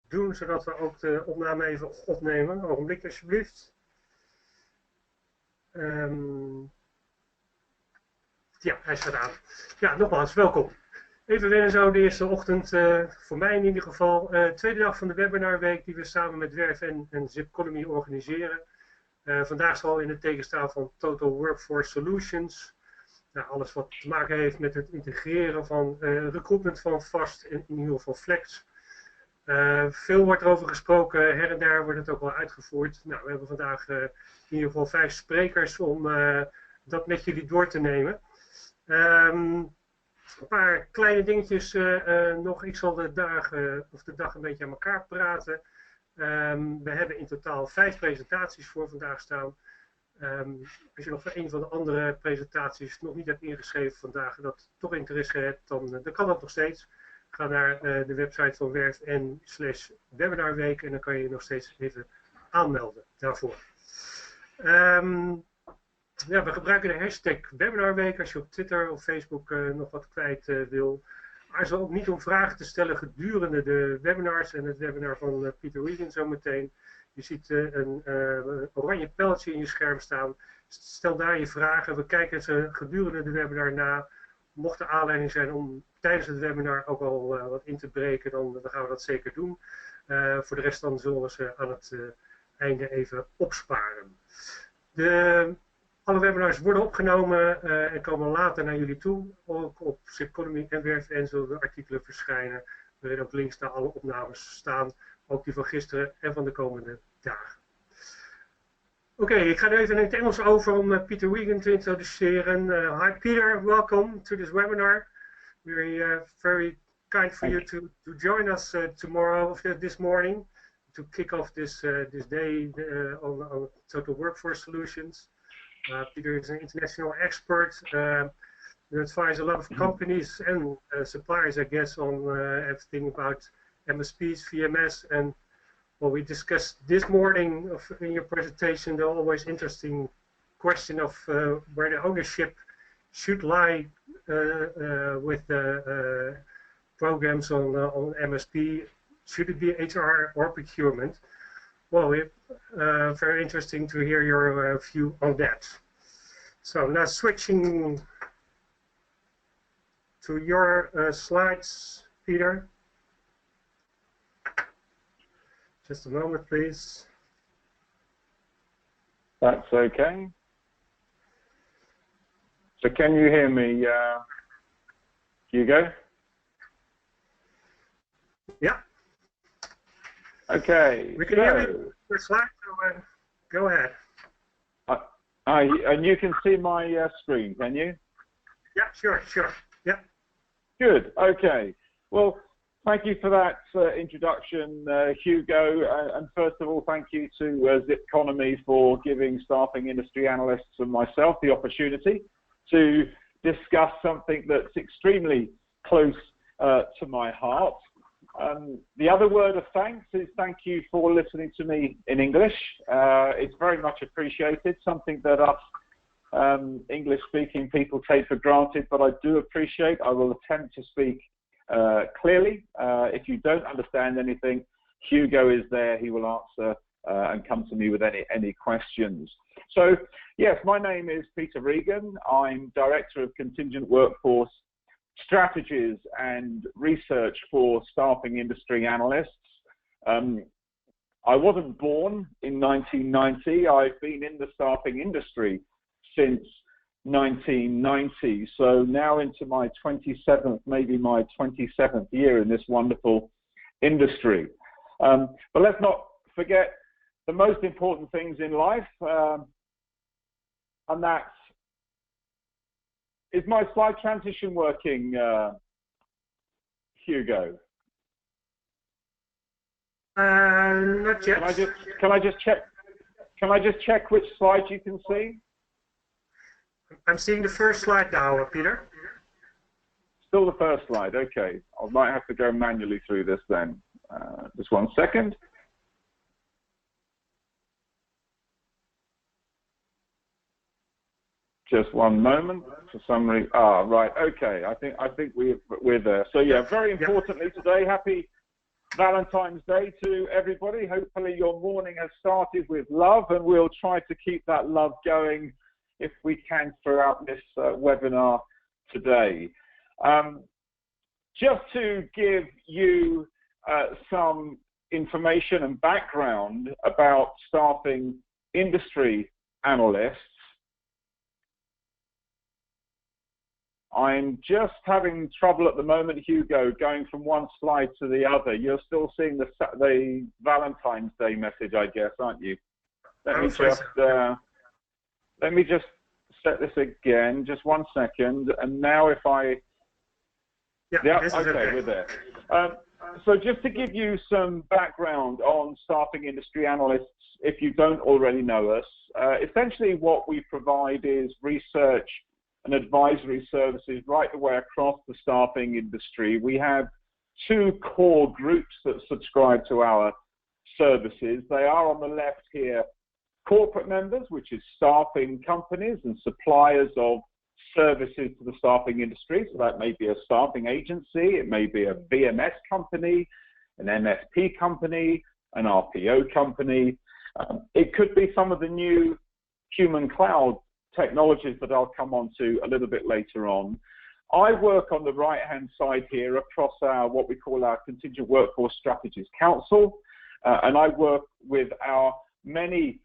doen, zodat we ook de opname even opnemen. Een ogenblik alsjeblieft. Ja, hij staat aan. Ja, nogmaals, welkom. Even weer zo de eerste ochtend, voor mij in ieder geval, tweede dag van de webinarweek die we samen met Werf en ZiPconomy organiseren. Vandaag zal in het teken staan van Total Workforce Solutions. Nou, alles wat te maken heeft met het integreren van recruitment van vast en in ieder geval flex. Veel wordt erover gesproken, her en daar wordt het ook wel uitgevoerd. Nou, we hebben vandaag in ieder geval 5 sprekers om dat met jullie door te nemen. Een paar kleine dingetjes nog. Ik zal de dag een beetje aan elkaar praten. We hebben in totaal 5 presentaties voor vandaag staan. Als je nog voor een van de andere presentaties nog niet hebt ingeschreven vandaag en dat toch interesse hebt, dan kan dat nog steeds. Ga naar de website van Werf /webinarweek en dan kan je je nog steeds even aanmelden daarvoor. Ja, we gebruiken de hashtag webinarweek als je op Twitter of Facebook nog wat kwijt wil. Aarzel ook niet om vragen te stellen gedurende de webinars en het webinar van Peter Reagan zometeen. Je ziet een oranje pijltje in je scherm staan. Stel daar je vragen. We kijken ze gedurende de webinar na. Mocht er aanleiding zijn om tijdens het webinar ook al wat in te breken, dan gaan we dat zeker doen. Voor de rest dan zullen we ze aan het einde even opsparen. Alle webinars worden opgenomen en komen later naar jullie toe. Ook op ZiPconomy en Werf en zullen de artikelen verschijnen, waarin ook links naar alle opnames staan. Ook die van gisteren en van de komende dagen. Oké, ik ga nu even in het Engels over om Peter Reagan te introduceren. Hi Peter, welcome to this webinar. We're very kind for you to join us this morning to kick off this day on Total Workforce Solutions. Peter is an international expert. You advise a lot of companies and suppliers, I guess, on everything about MSPs, VMS, and what we discussed this morning in your presentation, the always interesting question of where the ownership should lie with the programs on MSP. Should it be HR or procurement? Well, very interesting to hear your view on that. So now switching to your slides, Peter. Just a moment, please. That's okay. So can you hear me, Hugo? Yeah. Okay. We can hear you. Your slide, so go ahead. And you can see my screen, can you? Yeah, sure. Yeah. Good. Okay. Well, thank you for that introduction, Hugo. And first of all, thank you to ZiPconomy for giving staffing industry analysts and myself the opportunity to discuss something that's extremely close to my heart. The other word of thanks is thank you for listening to me in English. It's very much appreciated, something that us English-speaking people take for granted, but I do appreciate. I will attempt to speak clearly. If you don't understand anything, Hugo is there. He will answer and come to me with any questions. So, yes, my name is Peter Reagan. I'm Director of Contingent Workforce Strategies and Research for Staffing Industry Analysts. I wasn't born in 1990. I've been in the staffing industry since 1990, so now into my 27th, maybe my 27th year in this wonderful industry. But let's not forget the most important things in life, and that's, is my slide transition working, Hugo? Not yet. Can I just check which slide you can see? I'm seeing the first slide now, Peter. Still the first slide. Okay. I might have to go manually through this then. Just 1 second. Just one moment. For some reason, right. Okay. I think we're there. So yeah, very importantly today, happy Valentine's Day to everybody. Hopefully your morning has started with love, and we'll try to keep that love going if we can throughout this webinar today. Just to give you some information and background about staffing industry analysts, I'm just having trouble at the moment, Hugo, going from one slide to the other. You're still seeing the Valentine's Day message, I guess, aren't you? Let me just set this again, just 1 second. And now if I... Yeah, okay, we're there. So just to give you some background on staffing industry analysts, if you don't already know us, essentially what we provide is research and advisory services right the way across the staffing industry. We have two core groups that subscribe to our services. They are on the left here, corporate members, which is staffing companies and suppliers of services to the staffing industry. So that may be a staffing agency, it may be a VMS company, an MSP company, an RPO company. It could be some of the new human cloud technologies that I'll come on to a little bit later on. I work on the right-hand side here across our what we call our Contingent Workforce Strategies Council, and I work with our many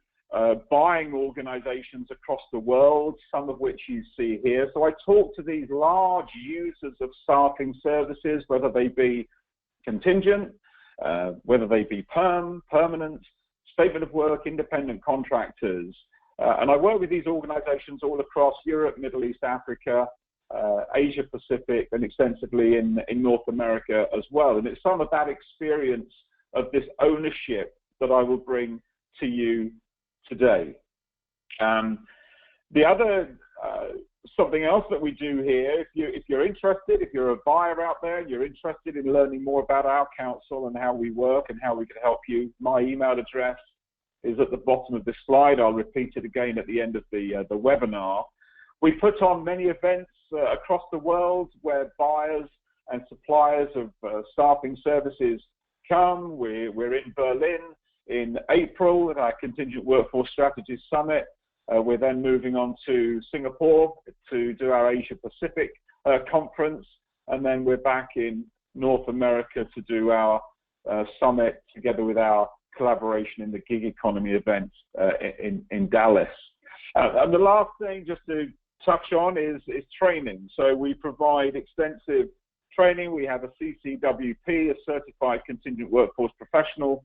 buying organizations across the world, some of which you see here. So I talk to these large users of staffing services, whether they be contingent, whether they be permanent, statement of work, independent contractors. And I work with these organizations all across Europe, Middle East, Africa, Asia Pacific, and extensively in North America as well. And it's some of that experience of this ownership that I will bring to you today. The other something else that we do here, if you're interested, if you're a buyer out there, you're interested in learning more about our council and how we work and how we can help you, my email address is at the bottom of this slide. I'll repeat it again at the end of the webinar. We put on many events across the world where buyers and suppliers of staffing services come. We're in Berlin in April at our Contingent Workforce Strategies Summit. We're then moving on to Singapore to do our Asia Pacific conference, and then we're back in North America to do our summit together with our collaboration in the gig economy event in Dallas. And the last thing just to touch on is training. So we provide extensive training. We have a CCWP, a Certified Contingent Workforce Professional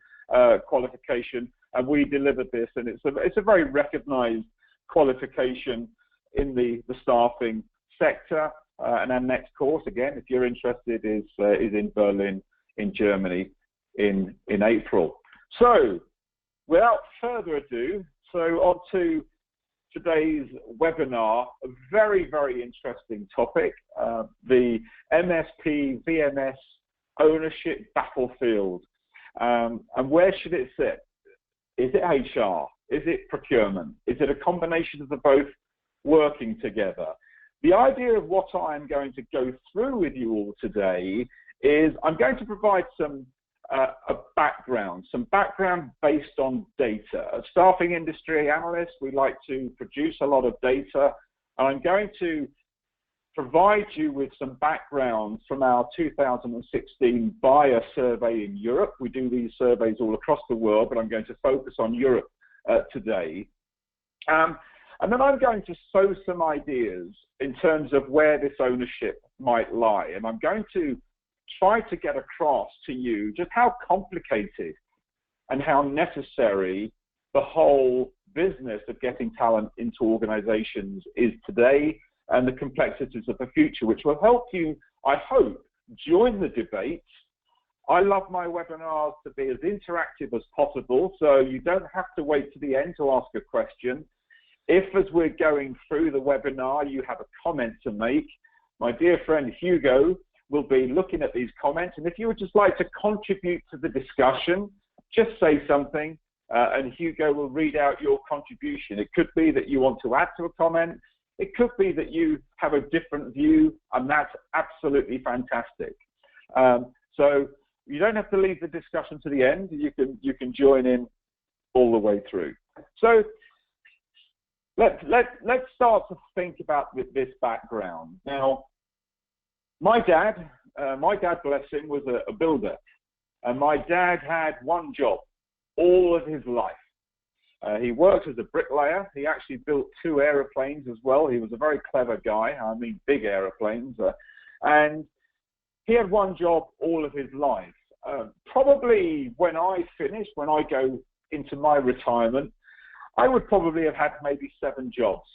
qualification, and we deliver this, and it's a very recognized qualification in the staffing sector. And our next course, again, if you're interested, is in Berlin in Germany in April. So without further ado, so on to today's webinar, a very, very interesting topic, the MSP VMS ownership battlefield. And where should it sit? Is it HR? Is it procurement? Is it a combination of the both working together? The idea of what I'm going to go through with you all today is I'm going to provide some background based on data. As staffing industry analysts, we like to produce a lot of data, and I'm going to provide you with some background from our 2016 buyer survey in Europe. We do these surveys all across the world, but I'm going to focus on Europe today. And then I'm going to sow some ideas in terms of where this ownership might lie. And I'm going to try to get across to you just how complicated and how necessary the whole business of getting talent into organizations is today, and the complexities of the future, which will help you, I hope, join the debate. I love my webinars to be as interactive as possible, so you don't have to wait to the end to ask a question. If, as we're going through the webinar, you have a comment to make, my dear friend Hugo will be looking at these comments, and if you would just like to contribute to the discussion, just say something, and Hugo will read out your contribution. It could be that you want to add to a comment. It could be that you have a different view, and that's absolutely fantastic. So you don't have to leave the discussion to the end. You can join in all the way through. So let's start to think about this background. Now, my dad, bless him, was a builder, and my dad had one job all of his life. He worked as a bricklayer. He actually built 2 aeroplanes as well. He was a very clever guy. I mean, big aeroplanes. And he had one job all of his life. Probably when I go into my retirement, I would probably have had maybe 7 jobs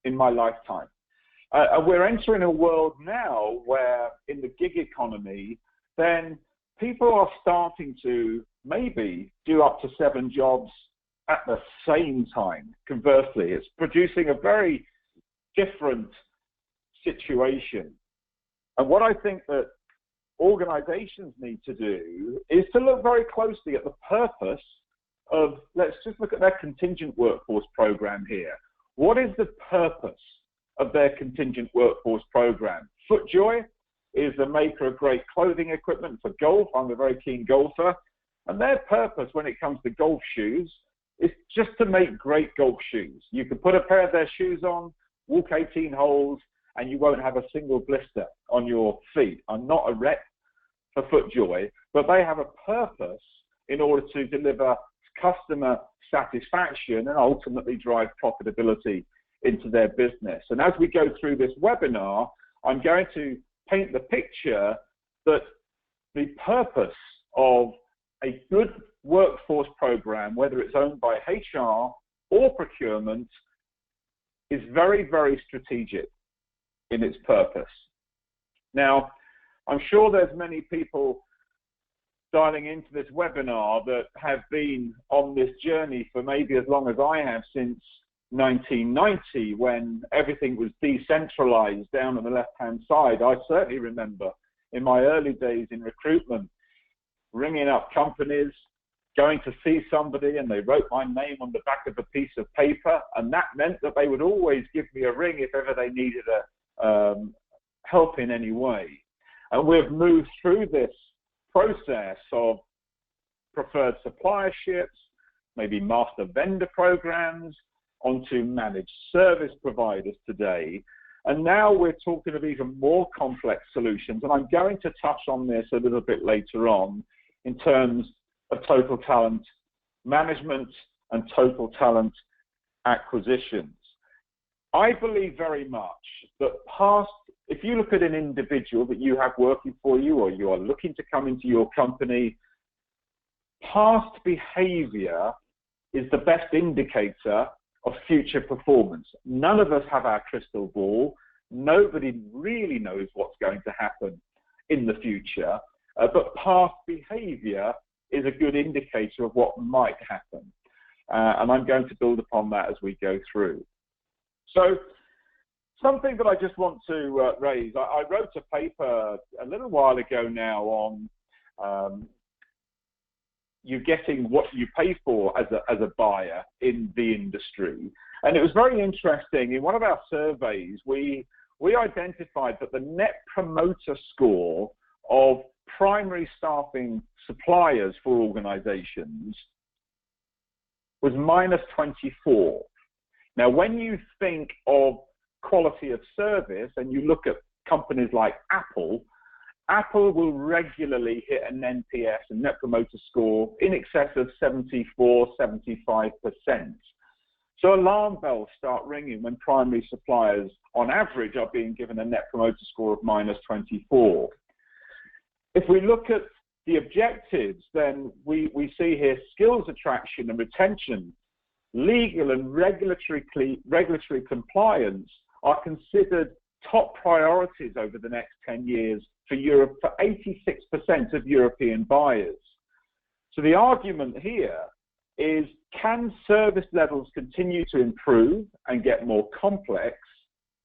in my lifetime. We're entering a world now where in the gig economy, then people are starting to maybe do up to 7 jobs at the same time. Conversely, it's producing a very different situation. And what I think that organizations need to do is to look very closely at the purpose of, let's just look at their contingent workforce program here. What is the purpose of their contingent workforce program? FootJoy is a maker of great clothing equipment for golf. I'm a very keen golfer. And their purpose when it comes to golf shoes is just to make great golf shoes. You can put a pair of their shoes on, walk 18 holes, and you won't have a single blister on your feet. I'm not a rep for FootJoy, but they have a purpose in order to deliver customer satisfaction and ultimately drive profitability into their business. And as we go through this webinar, I'm going to paint the picture that the purpose of a good workforce program, whether it's owned by HR or procurement, is very, very strategic in its purpose. Now, I'm sure there's many people dialing into this webinar that have been on this journey for maybe as long as I have, since 1990, when everything was decentralized down on the left-hand side. I certainly remember in my early days in recruitment, ringing up companies, going to see somebody, and they wrote my name on the back of a piece of paper, and that meant that they would always give me a ring if ever they needed help in any way. And we've moved through this process of preferred supplierships, maybe master vendor programs, onto managed service providers today. And now we're talking of even more complex solutions. And I'm going to touch on this a little bit later on in terms of total talent management and total talent acquisitions. I believe very much that if you look at an individual that you have working for you, or you are looking to come into your company, past behavior is the best indicator of future performance. None of us have our crystal ball. Nobody really knows what's going to happen in the future, but past behavior is a good indicator of what might happen. And I'm going to build upon that as we go through. So something that I just want to raise, I wrote a paper a little while ago now on you getting what you pay for as a buyer in the industry. And it was very interesting. In one of our surveys, we identified that the net promoter score of primary staffing suppliers for organizations was -24. Now, when you think of quality of service and you look at companies like Apple will regularly hit an NPS, a net promoter score, in excess of 74, 75%. So alarm bells start ringing when primary suppliers, on average, are being given a net promoter score of -24. If we look at the objectives, then we see here skills attraction and retention, legal and regulatory compliance are considered top priorities over the next 10 years for Europe, for 86% of European buyers. So the argument here is, can service levels continue to improve and get more complex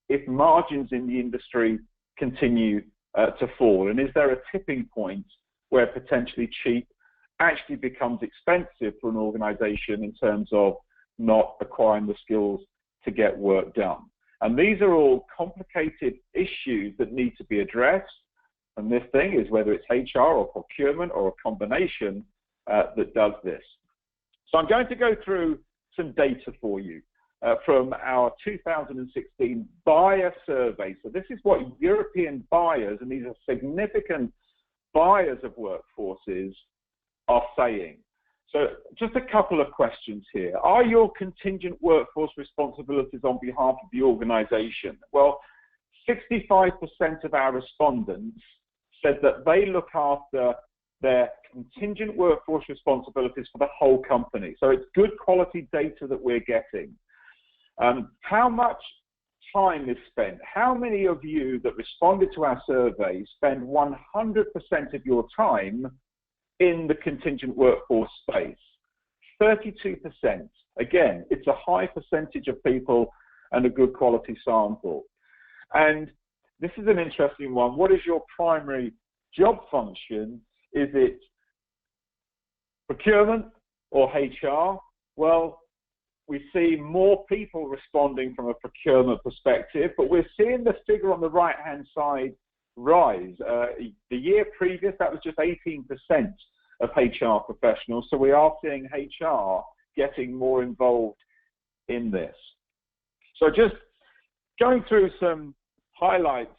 if margins in the industry continue to fall? And is there a tipping point where potentially cheap actually becomes expensive for an organization in terms of not acquiring the skills to get work done? And these are all complicated issues that need to be addressed. And this thing is whether it's HR or procurement or a combination that does this. So I'm going to go through some data for you from our 2016 buyer survey. So this is what European buyers, and these are significant buyers of workforces, are saying. So just a couple of questions here. Are your contingent workforce responsibilities on behalf of the organization? Well, 65% of our respondents said that they look after their contingent workforce responsibilities for the whole company. So it's good quality data that we're getting. How much time is spent? How many of you that responded to our survey spend 100% of your time in the contingent workforce space? 32%. Again, it's a high percentage of people and a good quality sample. And this is an interesting one. What is your primary job function? Is it procurement or HR? Well, we see more people responding from a procurement perspective, but we're seeing the figure on the right-hand side rise. The year previous, that was just 18% of HR professionals. So we are seeing HR getting more involved in this. So just going through some highlights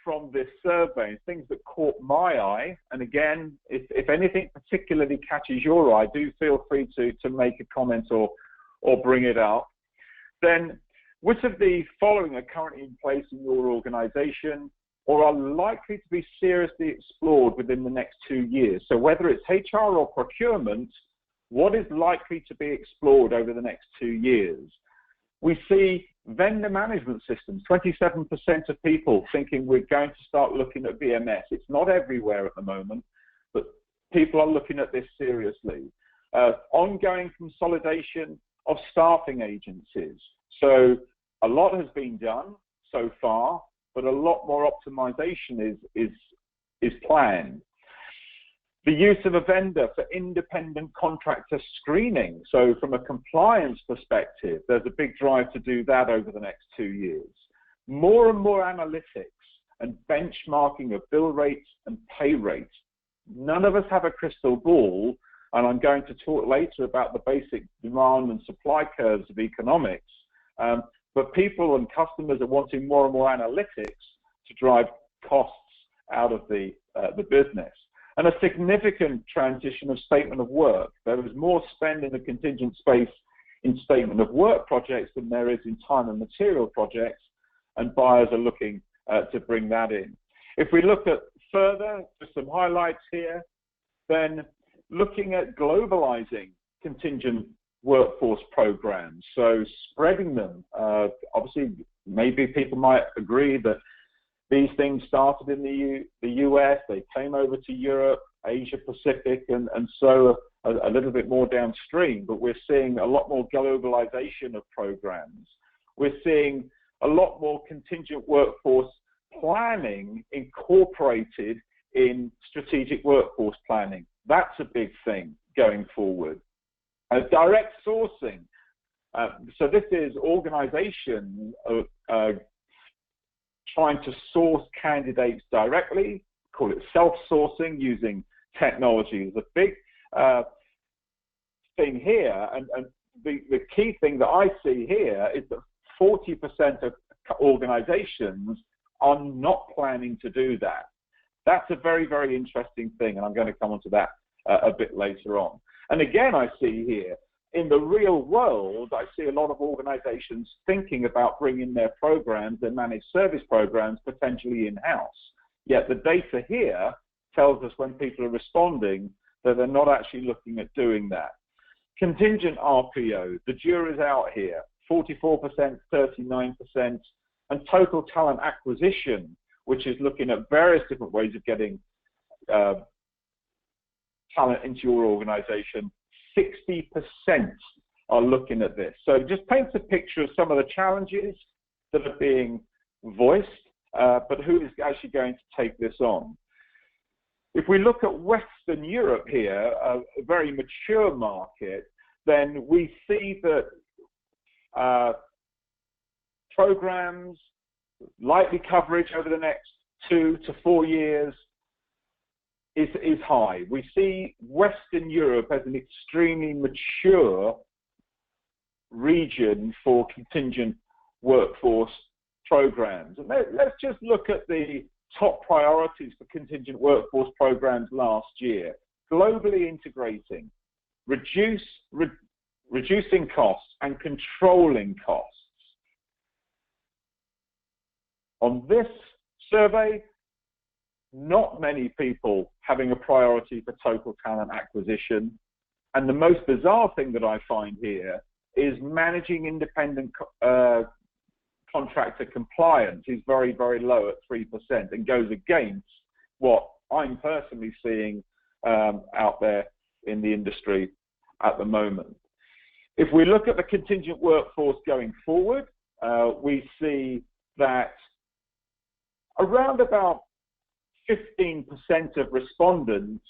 from this survey, things that caught my eye. And again, if anything particularly catches your eye, do feel free to make a comment or bring it up. Then, which of the following are currently in place in your organization or are likely to be seriously explored within the next 2 years? So whether it's HR or procurement, what is likely to be explored over the next 2 years? We see vendor management systems, 27% of people thinking we're going to start looking at VMS. It's not everywhere at the moment, but people are looking at this seriously. Ongoing consolidation of staffing agencies. So a lot has been done so far, but a lot more optimization is planned. The use of a vendor for independent contractor screening. So from a compliance perspective, there's a big drive to do that over the next 2 years. More and more analytics and benchmarking of bill rates and pay rates. None of us have a crystal ball, and I'm going to talk later about the basic demand and supply curves of economics. But people and customers are wanting more and more analytics to drive costs out of the business. And a significant transition of statement of work. There is more spend in the contingent space in statement of work projects than there is in time and material projects, and buyers are looking to bring that in. If we look at further, just some highlights here, then looking at globalizing contingent workforce programs, so spreading them. Obviously, maybe people might agree that these things started in the US, they came over to Europe, Asia Pacific, and so a little bit more downstream, but we're seeing a lot more globalization of programs. We're seeing a lot more contingent workforce planning incorporated in strategic workforce planning. That's a big thing going forward. Direct sourcing. So this is organization trying to source candidates directly, call it self-sourcing using technology. There's a big thing here, and the key thing that I see here is that 40% of organizations are not planning to do that. That's a very, very interesting thing, and I'm going to come on to that a bit later on. And again, I see here, in the real world, I see a lot of organizations thinking about bringing their programs, their managed service programs, potentially in-house. Yet the data here tells us when people are responding that they're not actually looking at doing that. Contingent RPO, the jury's out here, 44%, 39%, and total talent acquisition, which is looking at various different ways of getting talent into your organization, 60% are looking at this. So it just paints a picture of some of the challenges that are being voiced, but who is actually going to take this on. If we look at Western Europe here, a very mature market, then we see that programs, likely coverage over the next 2 to 4 years, is high. We see Western Europe as an extremely mature region for contingent workforce programs. And let's just look at the top priorities for contingent workforce programs last year. Globally integrating, reducing costs and controlling costs. On this survey, not many people having a priority for total talent acquisition. And the most bizarre thing that I find here is managing independent contractor compliance is very, very low at 3% and goes against what I'm personally seeing out there in the industry at the moment. If we look at the contingent workforce going forward, we see that around about 15% of respondents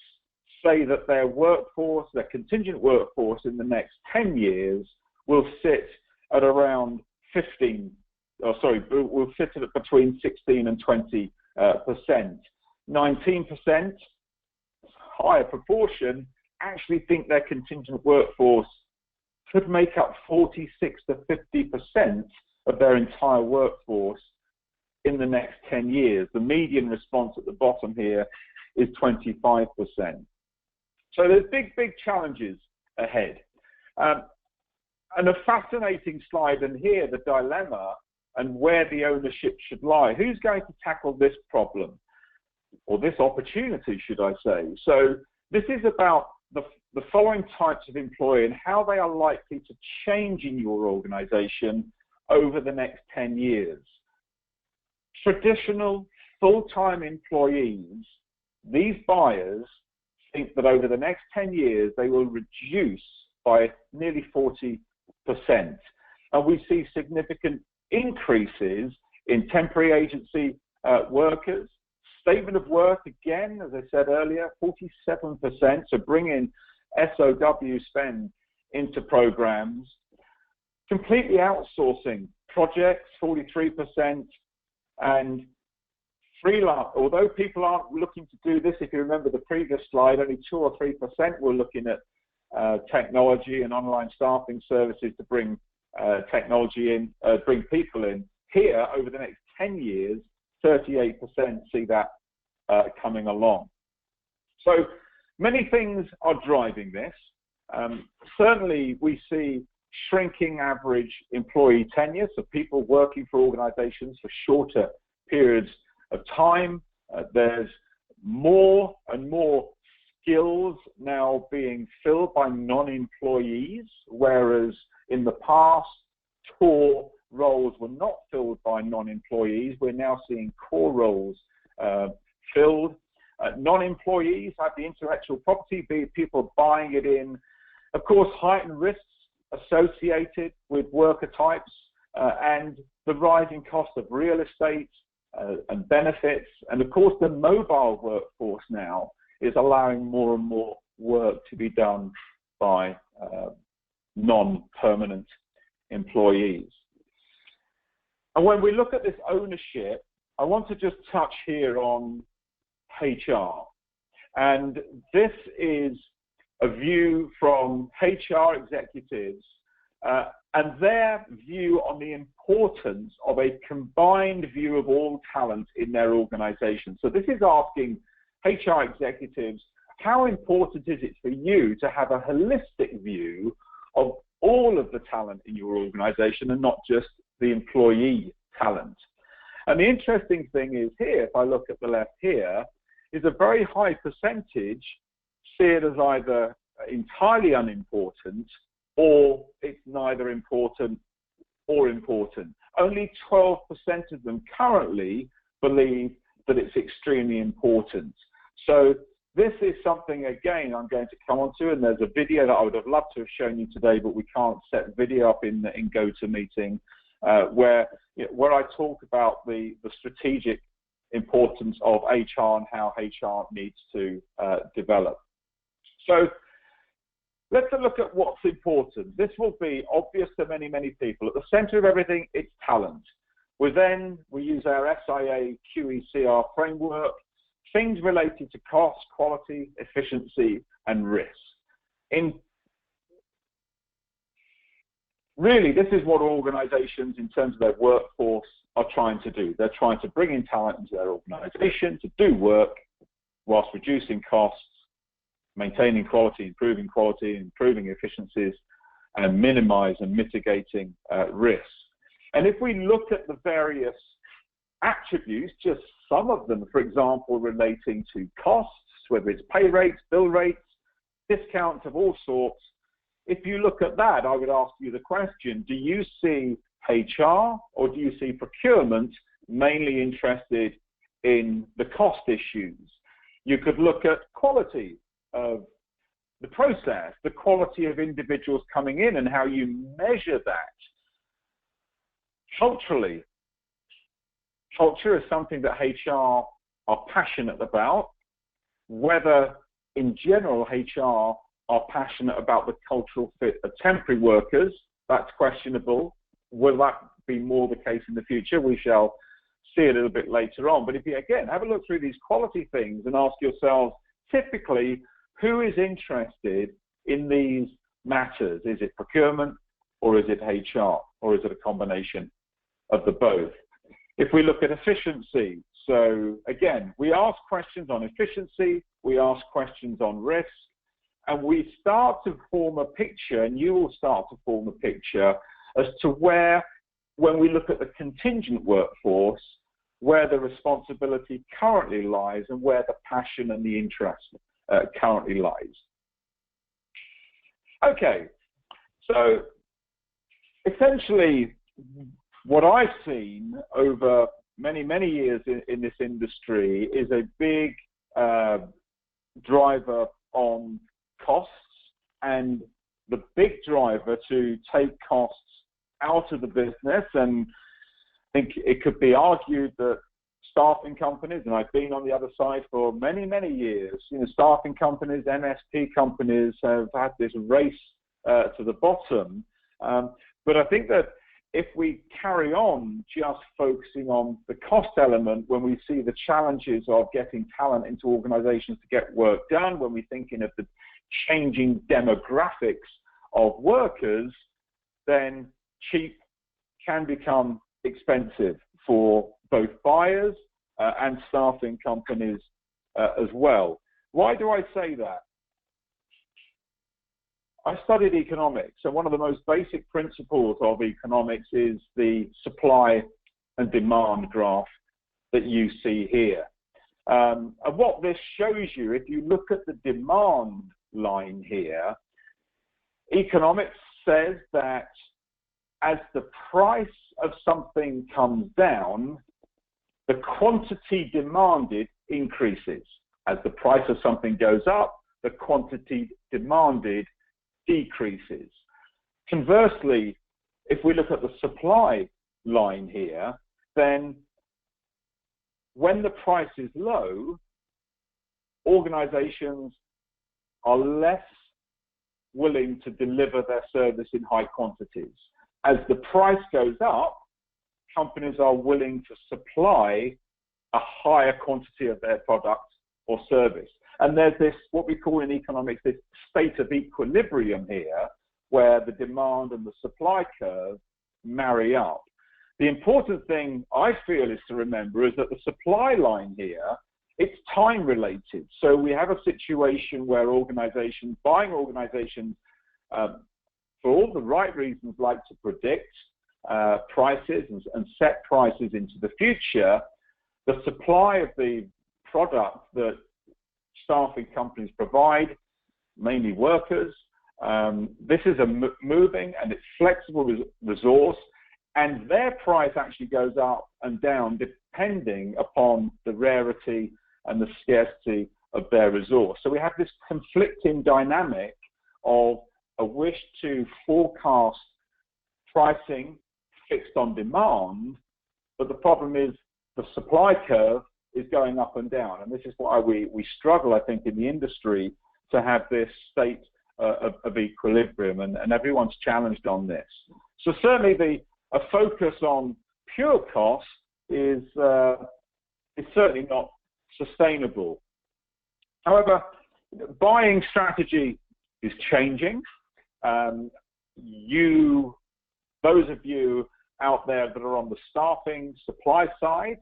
say that their workforce, their contingent workforce in the next 10 years will sit at around will sit at between 16 and 20%. 19%, higher proportion, actually think their contingent workforce could make up 46 to 50% of their entire workforce in the next 10 years. The median response at the bottom here is 25%. So there's big, big challenges ahead. And a fascinating slide, and here the dilemma and where the ownership should lie. Who's going to tackle this problem, or this opportunity, should I say? So this is about the following types of employee and how they are likely to change in your organization over the next 10 years. Traditional full-time employees, these buyers think that over the next 10 years, they will reduce by nearly 40%. And we see significant increases in temporary agency workers. Statement of work, again, as I said earlier, 47%, so bring in SOW spend into programs. Completely outsourcing projects, 43%, and freelance, although people aren't looking to do this, if you remember the previous slide, only 2 or 3% were looking at technology and online staffing services to bring technology in, bring people in. Here, over the next 10 years, 38% see that coming along. So many things are driving this. Certainly, we see shrinking average employee tenure, so people working for organizations for shorter periods of time. There's more and more skills now being filled by non-employees, whereas in the past, core roles were not filled by non-employees. We're now seeing core roles filled. Non-employees have the intellectual property, be it people buying it in. Of course, heightened risks associated with worker types and the rising cost of real estate and benefits. And of course, the mobile workforce now is allowing more and more work to be done by non-permanent employees. And when we look at this ownership, I want to just touch here on HR. And this is a view from HR executives and their view on the importance of a combined view of all talent in their organization. So this is asking HR executives, how important is it for you to have a holistic view of all of the talent in your organization and not just the employee talent? And the interesting thing is here, if I look at the left here, is a very high percentage see it as either entirely unimportant or it's neither important or important. Only 12% of them currently believe that it's extremely important. So this is something, again, I'm going to come on to, and there's a video that I would have loved to have shown you today, but we can't set video up in GoToMeeting, where I talk about the strategic importance of HR and how HR needs to develop. So let's look at what's important. This will be obvious to many, many people. At the center of everything, it's talent. We use our SIA QECR framework things related to cost, quality, efficiency, and risk. Really, this is what organizations in terms of their workforce are trying to do. They're trying to bring in talent into their organization to do work whilst reducing costs, maintaining quality, improving efficiencies, and minimize and mitigating risk. And if we look at the various attributes, just some of them, for example, relating to costs, whether it's pay rates, bill rates, discounts of all sorts, if you look at that, I would ask you the question, do you see HR or do you see procurement mainly interested in the cost issues? You could look at quality of the process, the quality of individuals coming in and how you measure that. Culturally, culture is something that HR are passionate about. Whether in general HR are passionate about the cultural fit of temporary workers, that's questionable. Will that be more the case in the future? We shall see a little bit later on. But if you, again, have a look through these quality things and ask yourselves, typically, who is interested in these matters? Is it procurement or is it HR or is it a combination of the both? If we look at efficiency, so again, we ask questions on efficiency, we ask questions on risk, and we start to form a picture, and you will start to form a picture as to where, when we look at the contingent workforce, where the responsibility currently lies and where the passion and the interest currently lies. Okay, so essentially what I've seen over many, many years in this industry is a big driver on costs, and the big driver to take costs out of the business. And I think it could be argued that staffing companies, and I've been on the other side for many, many years, you know, staffing companies, MSP companies have had this race to the bottom. But I think that if we carry on just focusing on the cost element, when we see the challenges of getting talent into organizations to get work done, when we're thinking of the changing demographics of workers, then cheap can become expensive for both buyers and staffing companies as well. Why do I say that? I studied economics, and one of the most basic principles of economics is the supply and demand graph that you see here. And what this shows you, if you look at the demand line here, economics says that as the price of something comes down, the quantity demanded increases. As the price of something goes up, the quantity demanded decreases. Conversely, if we look at the supply line here, then when the price is low, organizations are less willing to deliver their service in high quantities. As the price goes up, companies are willing to supply a higher quantity of their product or service. And there's this, what we call in economics, this state of equilibrium here, where the demand and the supply curve marry up. The important thing I feel is to remember is that the supply line here, it's time related. So we have a situation where organizations, buying organizations, for all the right reasons, like to predict prices and set prices into the future. The supply of the product that staffing companies provide, mainly workers, this is a moving and it's flexible resource, and their price actually goes up and down depending upon the rarity and the scarcity of their resource. So we have this conflicting dynamic of a wish to forecast pricing fixed on demand, but the problem is the supply curve is going up and down. And this is why we struggle, I think, in the industry to have this state of equilibrium, and everyone's challenged on this. So certainly a focus on pure cost is certainly not sustainable. However, buying strategy is changing. Those of you out there that are on the staffing supply side,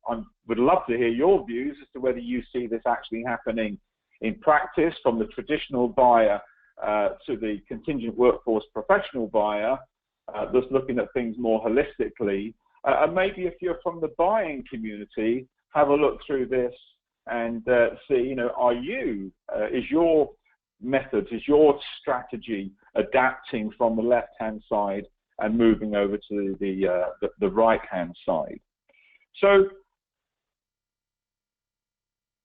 I would love to hear your views as to whether you see this actually happening in practice from the traditional buyer to the contingent workforce professional buyer that's looking at things more holistically. And maybe if you're from the buying community, have a look through this and see, is your methods, is your strategy adapting from the left-hand side and moving over to the right-hand side? So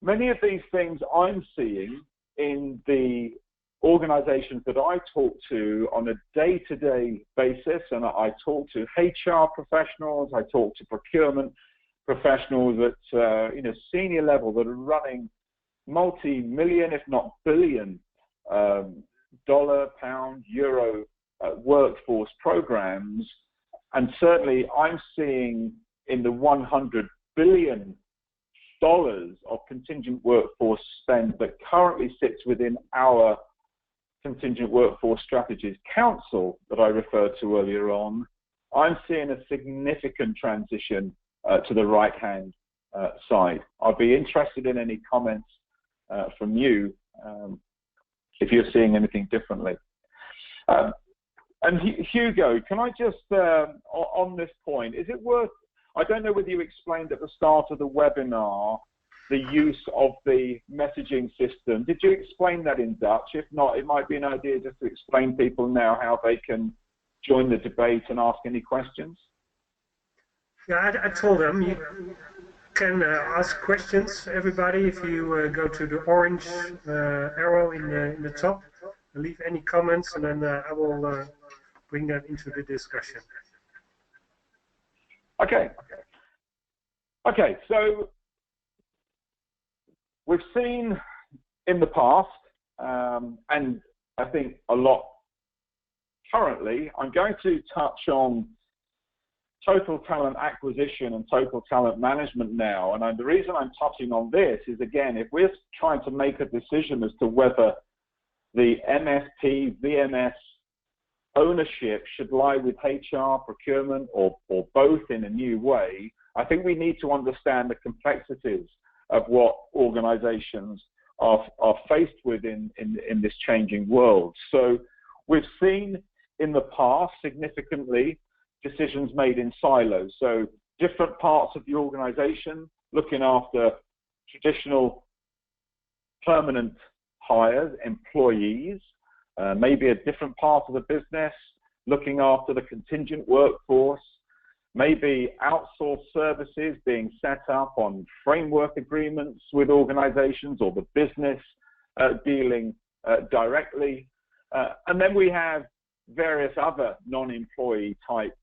many of these things I'm seeing in the organizations that I talk to on a day-to-day basis, and I talk to HR professionals, I talk to procurement professionals at senior level that are running multi-million, if not billion, dollar, pound, euro workforce programs, and certainly I'm seeing in the $100 billion of contingent workforce spend that currently sits within our Contingent Workforce Strategies Council that I referred to earlier on. I'm seeing a significant transition to the right-hand side. I'll be interested in any comments from you if you're seeing anything differently. And Hugo, can I just, on this point, is it worth, I don't know whether you explained at the start of the webinar the use of the messaging system. Did you explain that in Dutch? If not, it might be an idea just to explain people now how they can join the debate and ask any questions. Yeah, I told them you can ask questions, everybody, if you go to the orange arrow in the top, leave any comments, and then I will bring that into the discussion. Okay. Okay, so we've seen in the past, and I think a lot currently, I'm going to touch on total talent acquisition and total talent management now. And the reason I'm touching on this is, again, if we're trying to make a decision as to whether the MSP VMS ownership should lie with HR, procurement, or both in a new way, I think we need to understand the complexities of what organizations are faced with in this changing world. So we've seen in the past significantly decisions made in silos. So different parts of the organization looking after traditional permanent hires, employees, maybe a different part of the business looking after the contingent workforce, maybe outsourced services being set up on framework agreements with organizations, or the business dealing directly. And then we have various other non-employee type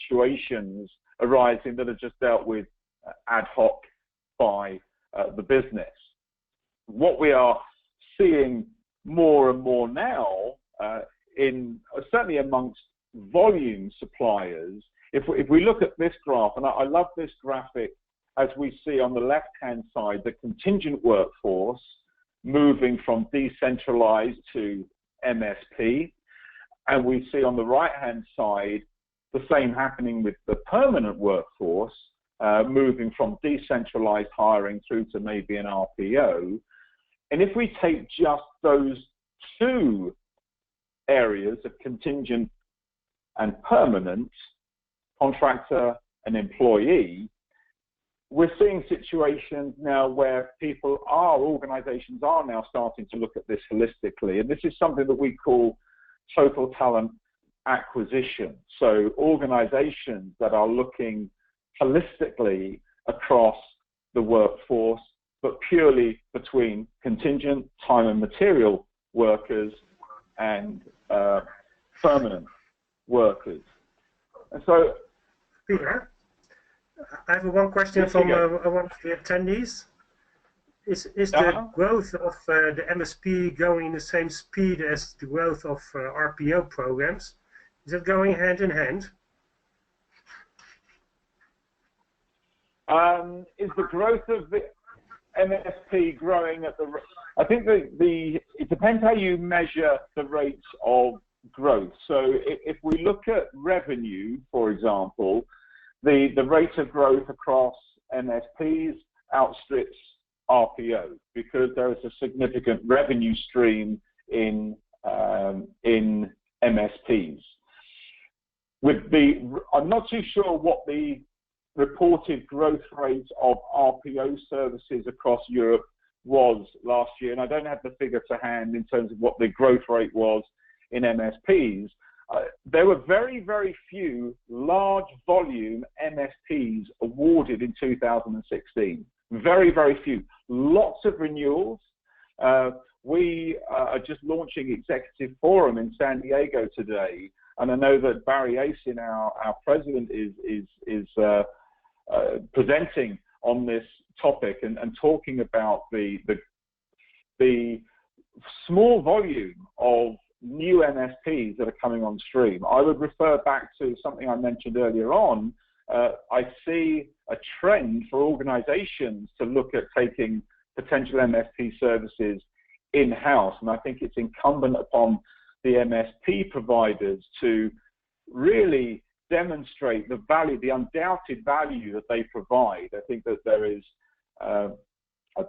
situations arising that are just dealt with ad hoc by the business. What we are seeing more and more now, certainly amongst volume suppliers, if we look at this graph, and I love this graphic as we see on the left-hand side, the contingent workforce moving from decentralized to MSP, and we see on the right-hand side the same happening with the permanent workforce, moving from decentralized hiring through to maybe an RPO. And if we take just those two areas of contingent and permanent, contractor and employee, we're seeing situations now where organizations are now starting to look at this holistically. And this is something that we call total talent acquisition. So organizations that are looking holistically across the workforce, but purely between contingent, time and material workers and permanent workers. And so, Peter, I have one question from one of the attendees. Is the growth of the MSP going in the same speed as the growth of RPO programs? Is it going hand in hand? Is the growth of the MSP growing at the, I think it depends how you measure the rates of growth. So if we look at revenue, for example, the rate of growth across MSPs outstrips RPO because there is a significant revenue stream in MSPs. I'm not too sure what the reported growth rate of RPO services across Europe was last year, and I don't have the figure to hand in terms of what the growth rate was in MSPs. There were very, very few large volume MSPs awarded in 2016. Very, very few. Lots of renewals. We are just launching Executive Forum in San Diego today, and I know that Barry Asin, our president, is presenting on this topic and talking about the small volume of new MSPs that are coming on stream. I would refer back to something I mentioned earlier on. I see a trend for organizations to look at taking potential MSP services in-house, and I think it's incumbent upon the MSP providers to really demonstrate the value, the undoubted value that they provide. I think that there is a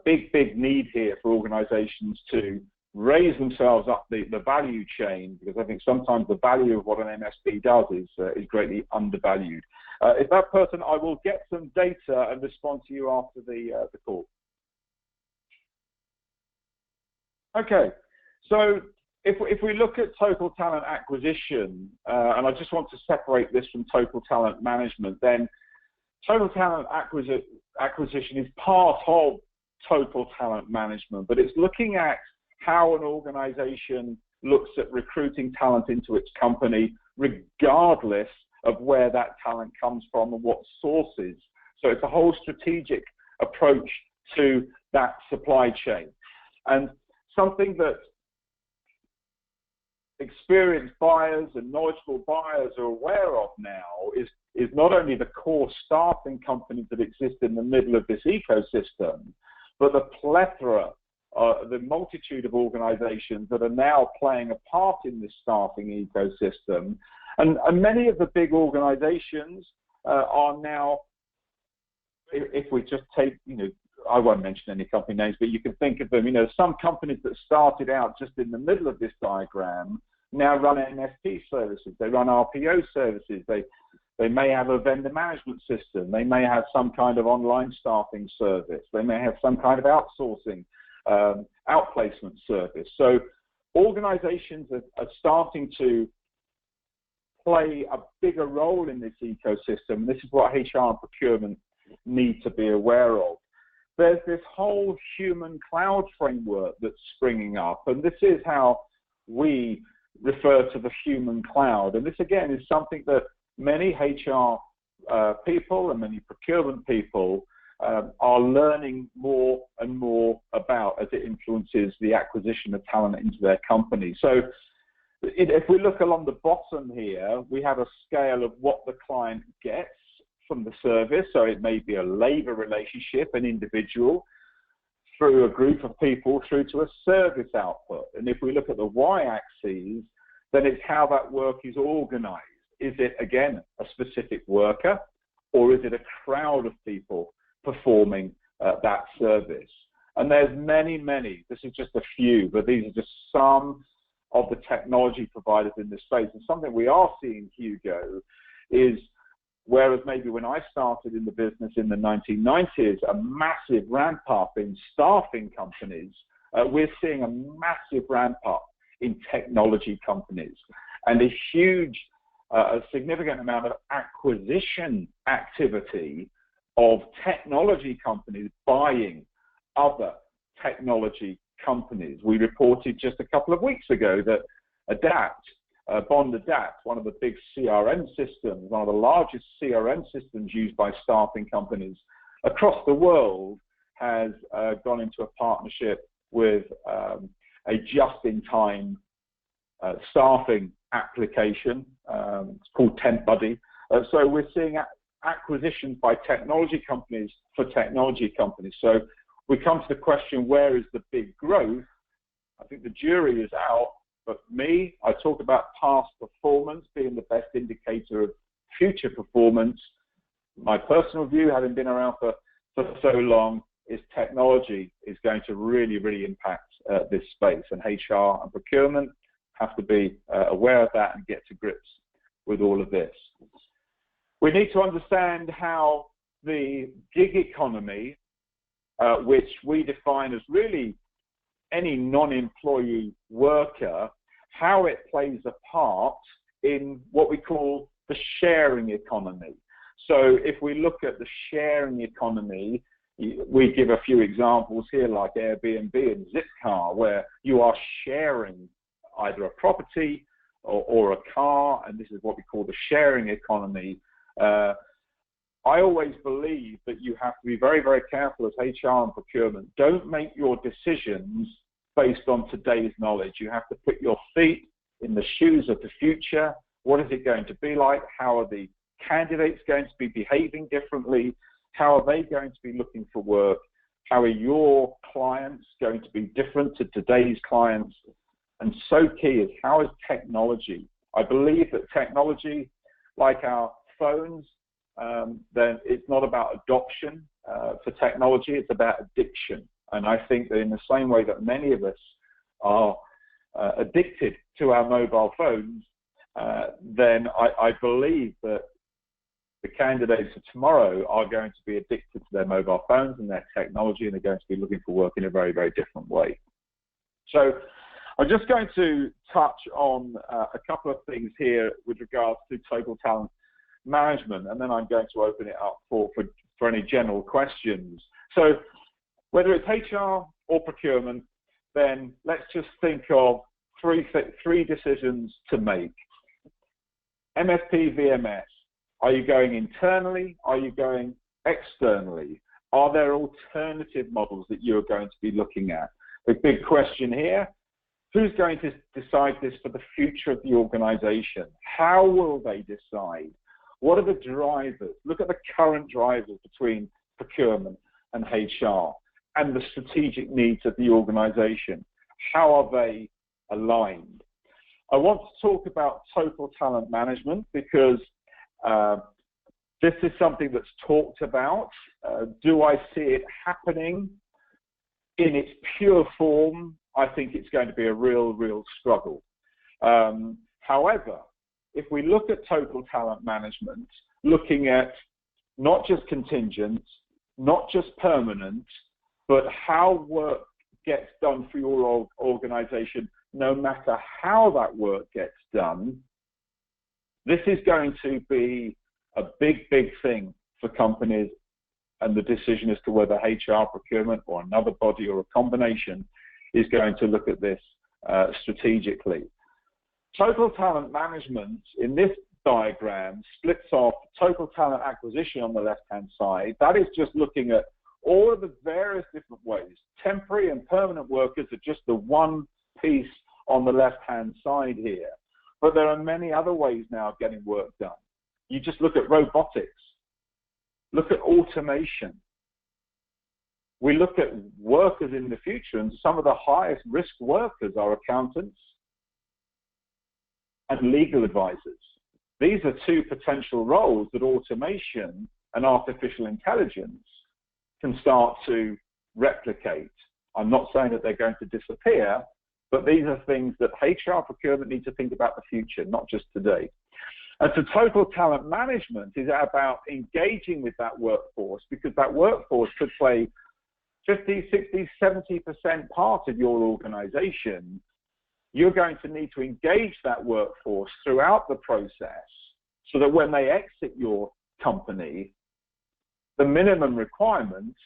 big need here for organizations to raise themselves up the value chain, because I think sometimes the value of what an MSP does is greatly undervalued. If that person, I will get some data and respond to you after the call. Okay, so if we look at total talent acquisition, and I just want to separate this from total talent management, then total talent acquisition is part of total talent management, but it's looking at how an organization looks at recruiting talent into its company, regardless of where that talent comes from and what sources. So it's a whole strategic approach to that supply chain. And something that experienced buyers and knowledgeable buyers are aware of now is not only the core staffing companies that exist in the middle of this ecosystem, but the plethora, the multitude of organizations that are now playing a part in this staffing ecosystem. And many of the big organizations are now, if we just take, I won't mention any company names, but you can think of them, some companies that started out just in the middle of this diagram now run MSP services, they run RPO services, they may have a vendor management system, they may have some kind of online staffing service, they may have some kind of outsourcing, outplacement service. So organizations are starting to play a bigger role in this ecosystem. This is what HR and procurement need to be aware of. There's this whole human cloud framework that's springing up, and this is how we refer to the human cloud. And this, again, is something that many HR people and many procurement people are learning more and more about as it influences the acquisition of talent into their company. So if we look along the bottom here, we have a scale of what the client gets from the service. So it may be a labor relationship, an individual, through a group of people, through to a service output. And if we look at the y-axis, then it's how that work is organized. Is it, again, a specific worker, or is it a crowd of people performing that service? And there's many, this is just a few, but these are just some of the technology providers in this space. And something we are seeing, Hugo, is whereas maybe when I started in the business in the 1990s, a massive ramp up in staffing companies, we're seeing a massive ramp up in technology companies, and a huge, a significant amount of acquisition activity of technology companies buying other technology companies. We reported just a couple of weeks ago that Bond Adapt, one of the big CRM systems, one of the largest CRM systems used by staffing companies across the world, has gone into a partnership with a just-in-time staffing application. It's called Temp Buddy. So we're seeing acquisitions by technology companies for technology companies. So we come to the question, where is the big growth? I think the jury is out, but I talk about past performance being the best indicator of future performance. My personal view, having been around for so long, is technology is going to really, really impact this space, and HR and procurement have to be aware of that and get to grips with all of this. We need to understand how the gig economy, which we define as really any non-employee worker, how it plays a part in what we call the sharing economy. So if we look at the sharing economy, we give a few examples here like Airbnb and Zipcar, where you are sharing either a property or a car, and this is what we call the sharing economy. I always believe that you have to be very, very careful as HR and procurement. Don't make your decisions based on today's knowledge. You have to put your feet in the shoes of the future. What is it going to be like? How are the candidates going to be behaving differently? How are they going to be looking for work? How are your clients going to be different to today's clients? And so key is, how is technology? I believe that technology, like our phones, then it's not about adoption for technology, it's about addiction. And I think that in the same way that many of us are addicted to our mobile phones, then I believe that the candidates of tomorrow are going to be addicted to their mobile phones and their technology, and they're going to be looking for work in a very, very different way. So I'm just going to touch on a couple of things here with regards to total talent management, and then I'm going to open it up for any general questions. So whether it's HR or procurement, then let's just think of three decisions to make. MSP VMS. Are you going internally? Are you going externally? Are there alternative models that you're going to be looking at? The big question here, who's going to decide this for the future of the organization? How will they decide? What are the drivers? Look at the current drivers between procurement and HR and the strategic needs of the organization. How are they aligned? I want to talk about total talent management because this is something that's talked about. Do I see it happening in its pure form? I think it's going to be a real struggle. However, if we look at total talent management, looking at not just contingent, not just permanent, but how work gets done for your organization, no matter how that work gets done, this is going to be a big thing for companies, and the decision as to whether HR, procurement, or another body or a combination is going to look at this strategically. Total talent management in this diagram splits off total talent acquisition on the left-hand side. That is just looking at all of the various different ways. Temporary and permanent workers are just the one piece on the left-hand side here. But there are many other ways now of getting work done. You just look at robotics. Look at automation. We look at workers in the future, and some of the highest risk workers are accountants and legal advisors. These are two potential roles that automation and artificial intelligence can start to replicate. I'm not saying that they're going to disappear, but these are things that HR procurement need to think about the future, not just today. And so total talent management is about engaging with that workforce, because that workforce could play 50, 60, 70% part of your organization. You're going to need to engage that workforce throughout the process so that when they exit your company, the minimum requirement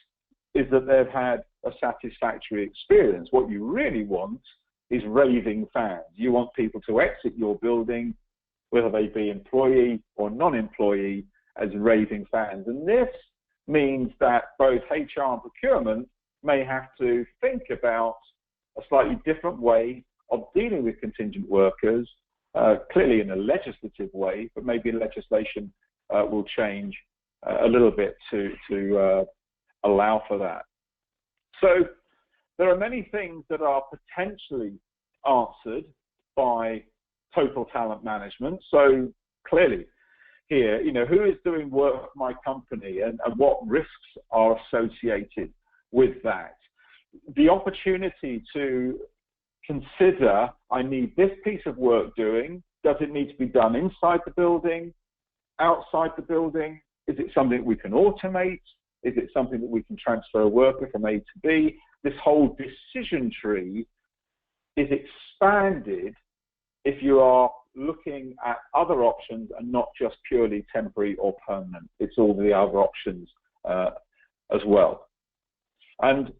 is that they've had a satisfactory experience. What you really want is raving fans. You want people to exit your building, whether they be employee or non-employee, as raving fans. And this means that both HR and procurement may have to think about a slightly different way of dealing with contingent workers, clearly in a legislative way, but maybe legislation will change a little bit to allow for that. So there are many things that are potentially answered by total talent management. So clearly here, who is doing work for my company and what risks are associated with that? The opportunity to consider, I need this piece of work doing. Does it need to be done inside the building, outside the building? Is it something we can automate? Is it something that we can transfer a worker from A to B? This whole decision tree is expanded if you are looking at other options and not just purely temporary or permanent. It's all the other options as well. And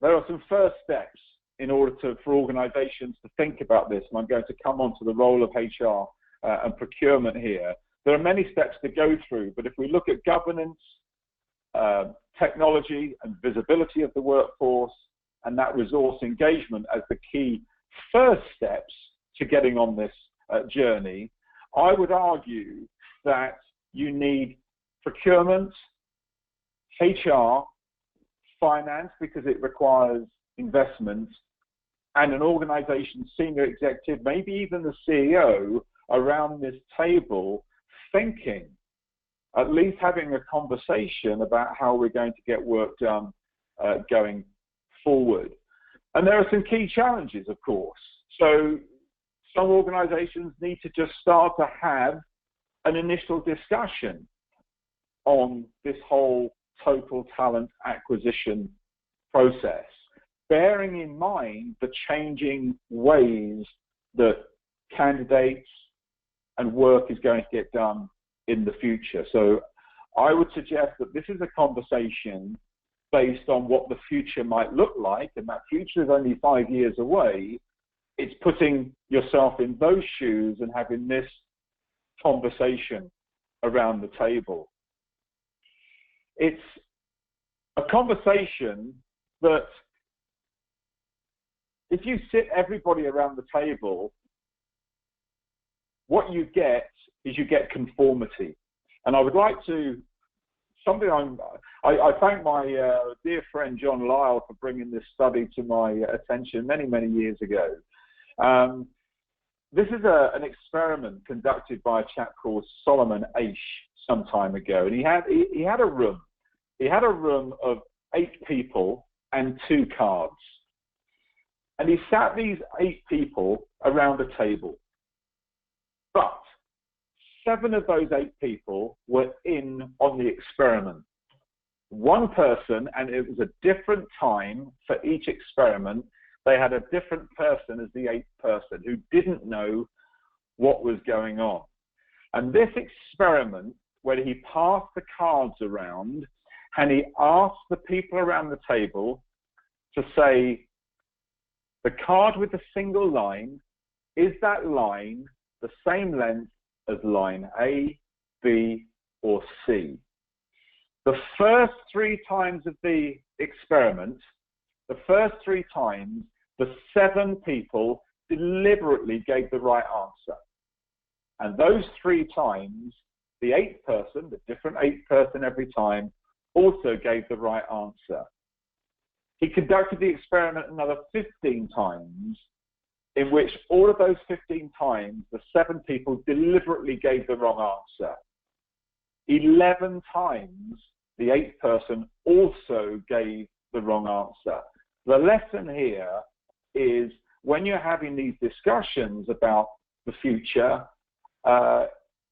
there are some first steps in order for organizations to think about this, and I'm going to come on to the role of HR and procurement here. There are many steps to go through, but if we look at governance, technology and visibility of the workforce, and that resource engagement as the key first steps to getting on this journey, I would argue that you need procurement, HR, finance, because it requires investment, and an organization's senior executive, maybe even the CEO, around this table thinking, at least having a conversation about how we're going to get work done going forward. And there are some key challenges, of course. So some organizations need to just start to have an initial discussion on this whole total talent acquisition process, bearing in mind the changing ways that candidates and work is going to get done in the future. So I would suggest that this is a conversation based on what the future might look like, and that future is only 5 years away. It's putting yourself in those shoes and having this conversation around the table. It's a conversation that if you sit everybody around the table, what you get is you get conformity. And I would like to, I thank my dear friend John Lyle for bringing this study to my attention many, many years ago. This is an experiment conducted by a chap called Solomon Aish some time ago. And he had a room. He had a room of 8 people and 2 cards. And he sat these 8 people around a table. But 7 of those 8 people were in on the experiment. One person, and it was a different time for each experiment, they had a different person as the 8th person who didn't know what was going on. And this experiment, where he passed the cards around and he asked the people around the table to say, the card with the single line, is that line the same length as line A, B, or C? The first 3 times of the experiment, the 7 people deliberately gave the right answer. And those 3 times, the 8th person, the different 8th person every time, also gave the right answer. He conducted the experiment another 15 times, in which all of those 15 times, the 7 people deliberately gave the wrong answer. 11 times, the 8th person also gave the wrong answer. The lesson here is when you're having these discussions about the future,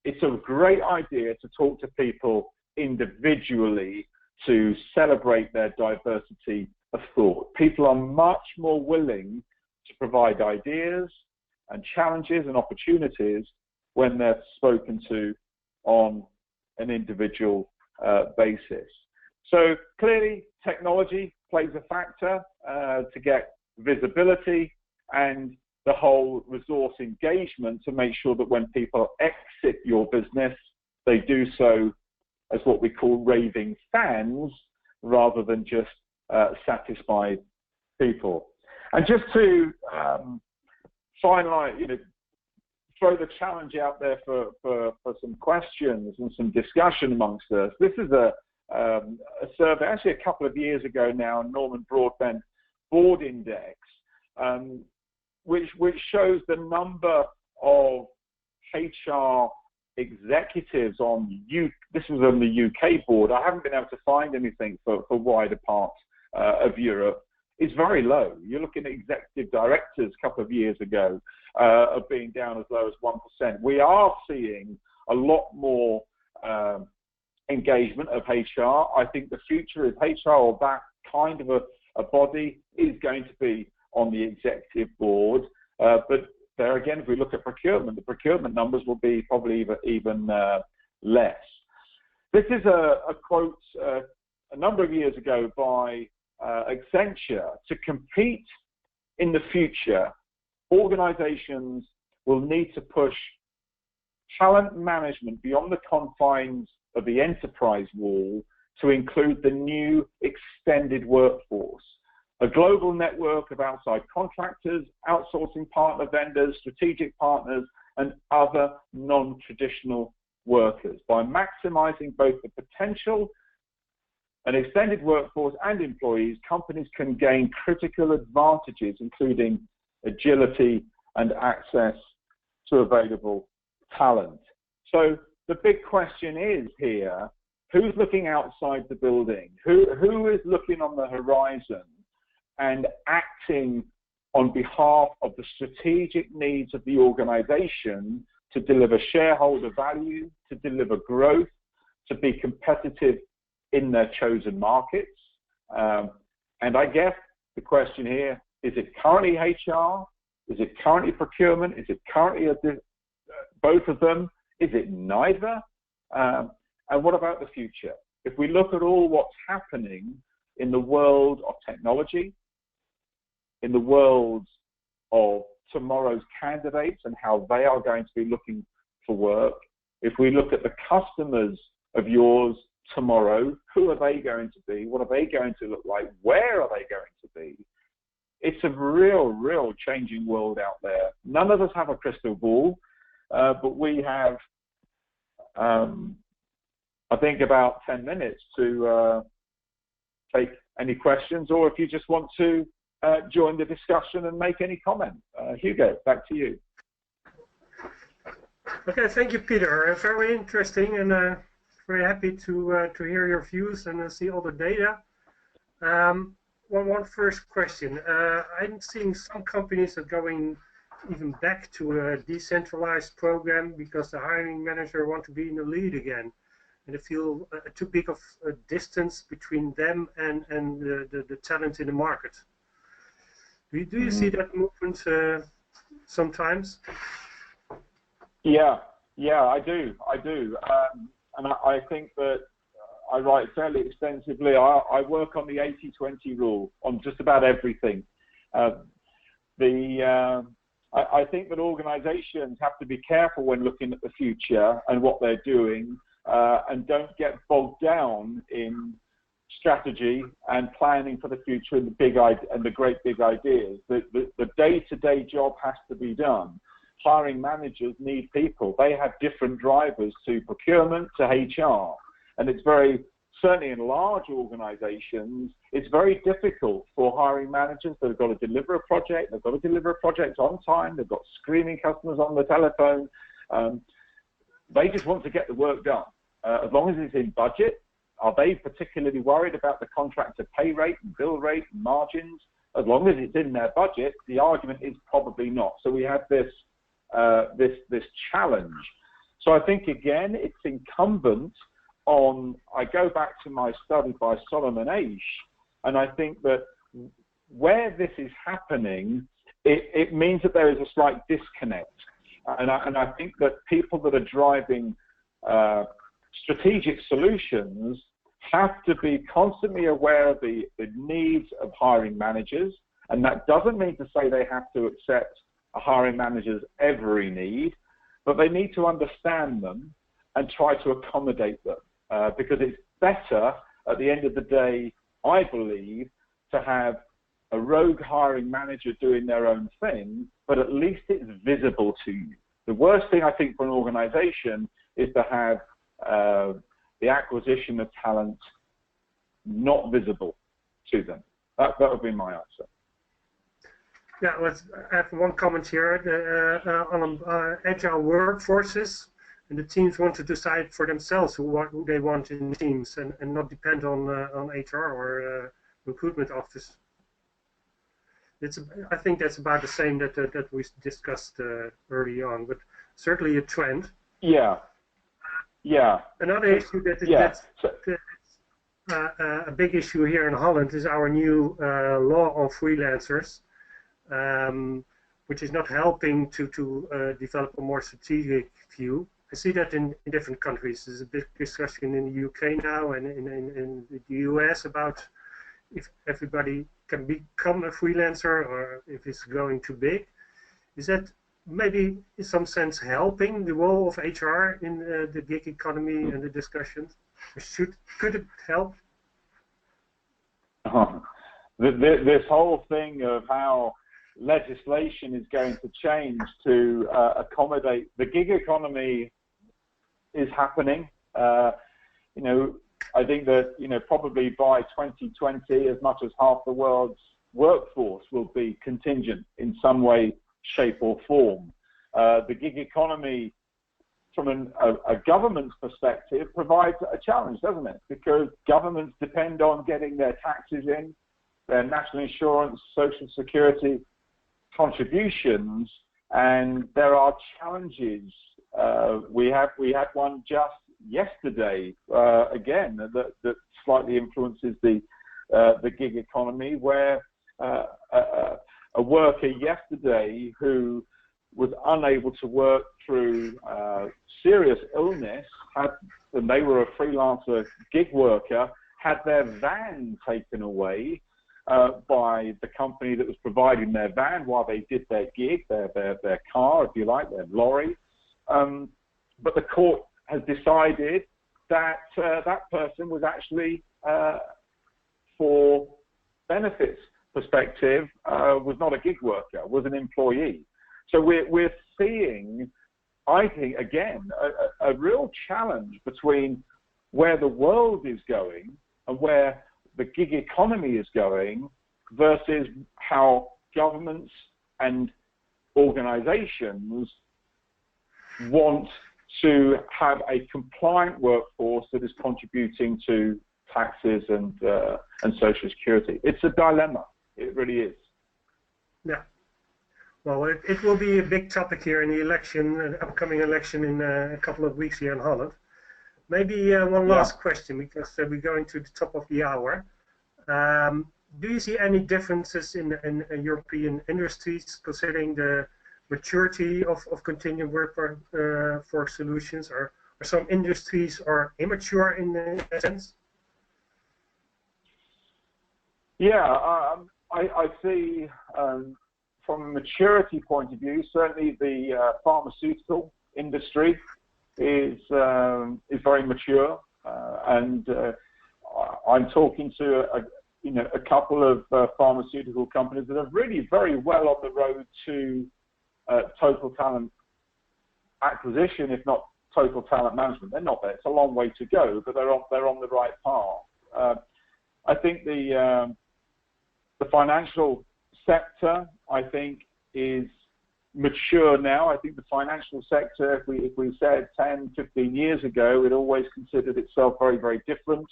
it's a great idea to talk to people individually to celebrate their diversity of thought. People are much more willing to provide ideas and challenges and opportunities when they're spoken to on an individual basis. So clearly technology plays a factor to get visibility and the whole resource engagement to make sure that when people exit your business, they do so as what we call raving fans rather than just satisfied people. And just to finalize, throw the challenge out there for some questions and some discussion amongst us. This is a a survey, actually a couple of years ago now, Norman Broadbent Board Index, which shows the number of HR executives this was on the UK board. I haven't been able to find anything for wider parts of Europe. It's very low. You're looking at executive directors a couple of years ago of being down as low as 1%. We are seeing a lot more engagement of HR. I think the future is HR, or that kind of a body, is going to be on the executive board. But there again, if we look at procurement, the procurement numbers will be probably even less. This is a quote a number of years ago by Accenture. To compete in the future, organizations will need to push talent management beyond the confines of the enterprise wall to include the new extended workforce, a global network of outside contractors, outsourcing partner vendors, strategic partners, and other non-traditional workers. By maximizing both the potential an extended workforce and employees, companies can gain critical advantages, including agility and access to available talent. So the big question is here, who's looking outside the building? Who is looking on the horizon and acting on behalf of the strategic needs of the organization to deliver shareholder value, to deliver growth, to be competitive in their chosen markets? And I guess the question here, is it currently HR? Is it currently procurement? Is it currently both of them? Is it neither? And what about the future? If we look at all what's happening in the world of technology, in the world of tomorrow's candidates and how they are going to be looking for work, if we look at the customers of yours tomorrow, who are they going to be? What are they going to look like? Where are they going to be? It's a real changing world out there. None of us have a crystal ball, but we have, I think, about 10 minutes to take any questions, or if you just want to join the discussion and make any comment. Hugo, back to you. Okay, thank you, Peter. Very interesting, and very happy to hear your views and see all the data. One first question. I'm seeing some companies are going even back to a decentralized program because the hiring manager wants to be in the lead again, and they feel too big of a distance between them and the talent in the market. Do you see that movement sometimes? Yeah, I do. And I think that I write fairly extensively. I work on the 80-20 rule on just about everything. I think that organizations have to be careful when looking at the future and what they're doing, and don't get bogged down in strategy and planning for the future and the great big ideas. The day-to-day job has to be done. Hiring managers need people. They have different drivers to procurement, to HR. And it's certainly in large organizations, it's very difficult for hiring managers that have got to deliver a project. They've got to deliver a project on time. They've got screaming customers on the telephone. They just want to get the work done. As long as it's in budget. Are they particularly worried about the contractor pay rate and bill rate and margins? As long as it's in their budget, the argument is probably not. So we have this challenge. So I think, again, it's incumbent on, I go back to my study by Solomon Aish, and I think that where this is happening, it means that there is a slight disconnect. And I think that people that are driving strategic solutions have to be constantly aware of the needs of hiring managers, and that doesn't mean to say they have to accept a hiring manager's every need, but they need to understand them and try to accommodate them, because it's better at the end of the day, I believe, to have a rogue hiring manager doing their own thing, but at least it's visible to you. The worst thing I think for an organization is to have the acquisition of talent not visible to them. That would be my answer. Yeah, let's add one comment here. On agile workforces, and the teams want to decide for themselves who they want in teams, and not depend on HR or recruitment office. I think that's about the same that we discussed early on, but certainly a trend. Yeah. Yeah. Another issue that's a big issue here in Holland is our new law on freelancers, which is not helping to develop a more strategic view. I see that in different countries. There's a big discussion in the UK now and in the US about if everybody can become a freelancer or if it's going too big. Is that maybe in some sense helping the role of HR in the gig economy and the discussions? Could it help? This whole thing of how legislation is going to change to accommodate the gig economy is happening. I think that probably by 2020, as much as half the world's workforce will be contingent in some way, shape, or form. The gig economy, from a government's perspective, provides a challenge, doesn't it? Because governments depend on getting their taxes in, their national insurance, social security contributions, and there are challenges. We had one just yesterday, again, that slightly influences the gig economy, where a worker yesterday who was unable to work through serious illness, and they were a freelancer gig worker, had their van taken away by the company that was providing their van while they did their gig, their car, if you like, their lorry. But the court has decided that that person was actually, for benefits perspective, was not a gig worker, was an employee. So we're seeing, I think, again, a real challenge between where the world is going and where the gig economy is going versus how governments and organizations want to have a compliant workforce that is contributing to taxes and social security. It's a dilemma. It really is. Yeah. Well, it will be a big topic here in the election, upcoming election in a couple of weeks here in Holland. Maybe one last question, because we're going to the top of the hour. Do you see any differences in European industries considering the maturity of contingent workforce solutions, or some industries are immature in that sense? Yeah, I see from a maturity point of view, certainly the pharmaceutical industry is very mature, and I'm talking to a couple of pharmaceutical companies that are really very well on the road to total talent acquisition, if not total talent management. They're not there. It's a long way to go, but they're on the right path. I think the financial sector, I think, is mature now. I think the financial sector, if we said 10, 15 years ago, it always considered itself very, very different.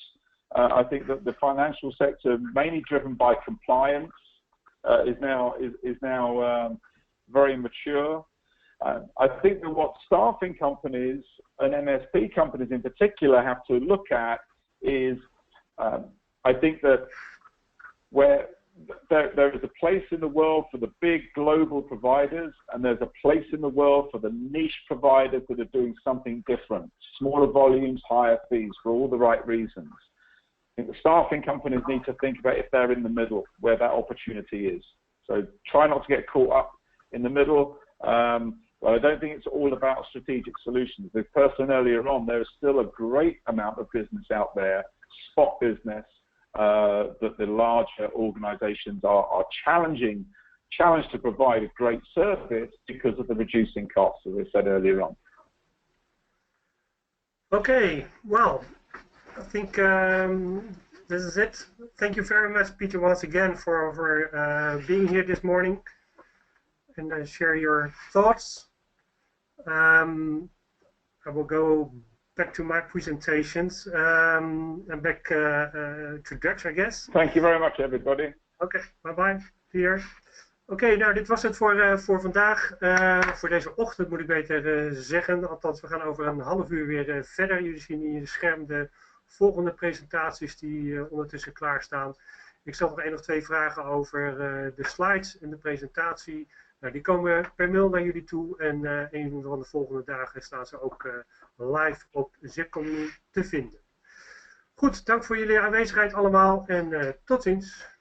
I think that the financial sector, mainly driven by compliance, is now very mature. I think that what staffing companies and MSP companies in particular have to look at is, I think that where there is a place in the world for the big global providers, and there's a place in the world for the niche providers that are doing something different, smaller volumes, higher fees, for all the right reasons. I think the staffing companies need to think about if they're in the middle, where that opportunity is. So try not to get caught up in the middle. But I don't think it's all about strategic solutions. The person earlier on, there is still a great amount of business out there, spot business, that the larger organizations are challenged to provide a great service because of the reducing costs, as I said earlier on. Okay, well, I think this is it. Thank you very much, Peter, once again for being here this morning and share your thoughts. I will go back to my presentations and back to Dutch, I guess. Thank you very much, everybody. Oké, bye-bye. Hier. Oké, nou dit was het voor vandaag. Voor deze ochtend moet ik beter zeggen. Althans, we gaan over een half uur weer verder. Jullie zien hier in het scherm de volgende presentaties die ondertussen klaarstaan. Ik stel nog 1 of 2 vragen over de slides en de presentatie. Nou, die komen per mail naar jullie toe en een van de volgende dagen staan ze ook live op ZiPconomy te vinden. Goed, dank voor jullie aanwezigheid allemaal en tot ziens.